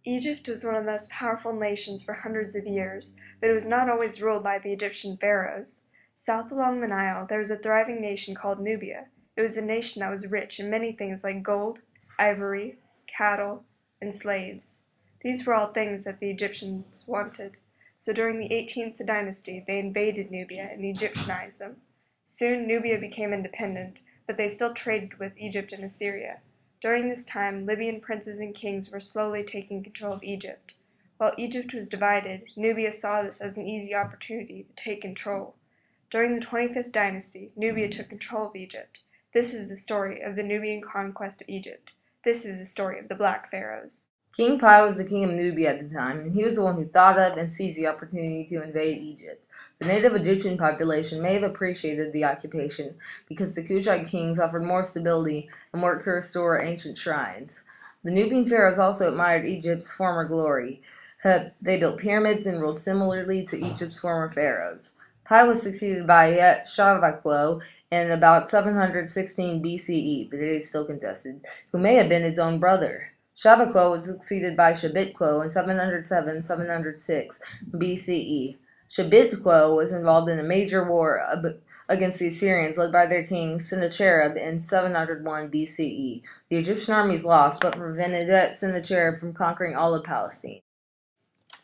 Egypt was one of the most powerful nations for hundreds of years, but it was not always ruled by the Egyptian pharaohs. South along the Nile, there was a thriving nation called Nubia. It was a nation that was rich in many things like gold, ivory, cattle, and slaves. These were all things that the Egyptians wanted. So during the 18th dynasty, they invaded Nubia and Egyptianized them. Soon Nubia became independent, but they still traded with Egypt and Assyria. During this time, Libyan princes and kings were slowly taking control of Egypt. While Egypt was divided, Nubia saw this as an easy opportunity to take control. During the 25th dynasty, Nubia took control of Egypt. This is the story of the Nubian conquest of Egypt. This is the story of the Black Pharaohs. King Pi was the king of Nubia at the time, and he was the one who thought of and seized the opportunity to invade Egypt. The native Egyptian population may have appreciated the occupation because the Kushite kings offered more stability and worked to restore ancient shrines. The Nubian pharaohs also admired Egypt's former glory. They built pyramids and ruled similarly to Egypt's former pharaohs. Pi was succeeded by Shavakwo in about 716 BCE, the date is still contested, who may have been his own brother. Shabakwo was succeeded by Shabitquo in 707-706 BCE. Shabitquo was involved in a major war against the Assyrians led by their king Sennacherib in 701 BCE. The Egyptian armies lost, but prevented Sennacherib from conquering all of Palestine.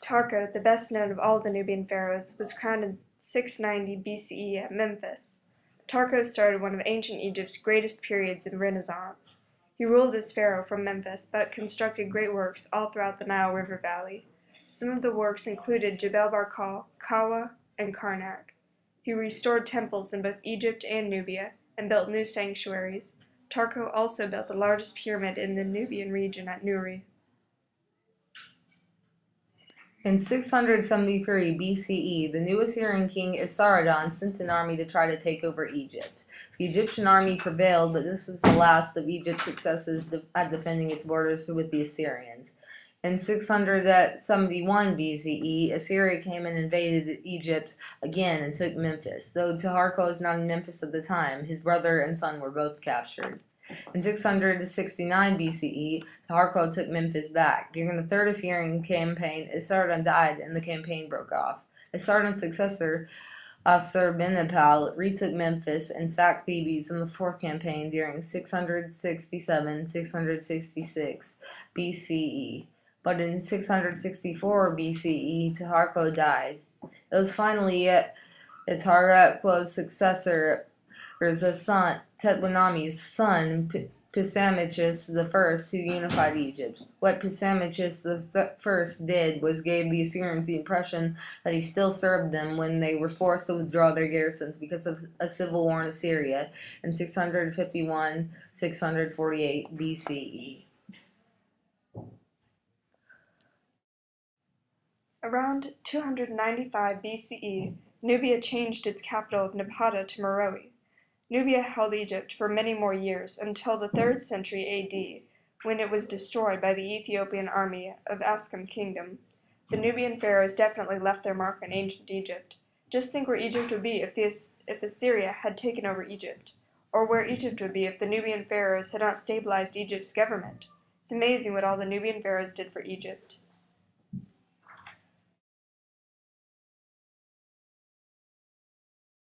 Tarko, the best known of all the Nubian pharaohs, was crowned in 690 BCE at Memphis. Tarko started one of ancient Egypt's greatest periods in Renaissance. He ruled as pharaoh from Memphis, but constructed great works all throughout the Nile River Valley. Some of the works included Jebel Barkal, Kawa, and Karnak. He restored temples in both Egypt and Nubia, and built new sanctuaries. Tarko also built the largest pyramid in the Nubian region at Nuri. In 673 BCE, the new Assyrian king Esarhaddon sent an army to try to take over Egypt. The Egyptian army prevailed, but this was the last of Egypt's successes at defending its borders with the Assyrians. In 671 BCE, Assyria came and invaded Egypt again and took Memphis. Though Taharqa was not in Memphis at the time, his brother and son were both captured. In 669 BCE, Taharqa took Memphis back. During the Third Assyrian campaign, Esarhaddon died and the campaign broke off. Esarhaddon's successor, Assur-bani-pal, retook Memphis and sacked Thebes in the Fourth Campaign during 667-666 BCE. But in 664 BCE, Taharqa died. It was finally Taharqa's successor, Tetwanami's son, Psammeches I, who unified Egypt. What Psammeches I did was gave the Assyrians the impression that he still served them when they were forced to withdraw their garrisons because of a civil war in Assyria in 651-648 BCE. Around 295 BCE, Nubia changed its capital of Napata to Meroe. Nubia held Egypt for many more years, until the 3rd century AD, when it was destroyed by the Ethiopian army of Ascom Kingdom. The Nubian pharaohs definitely left their mark on ancient Egypt. Just think where Egypt would be if Assyria had taken over Egypt, or where Egypt would be if the Nubian pharaohs had not stabilized Egypt's government. It's amazing what all the Nubian pharaohs did for Egypt.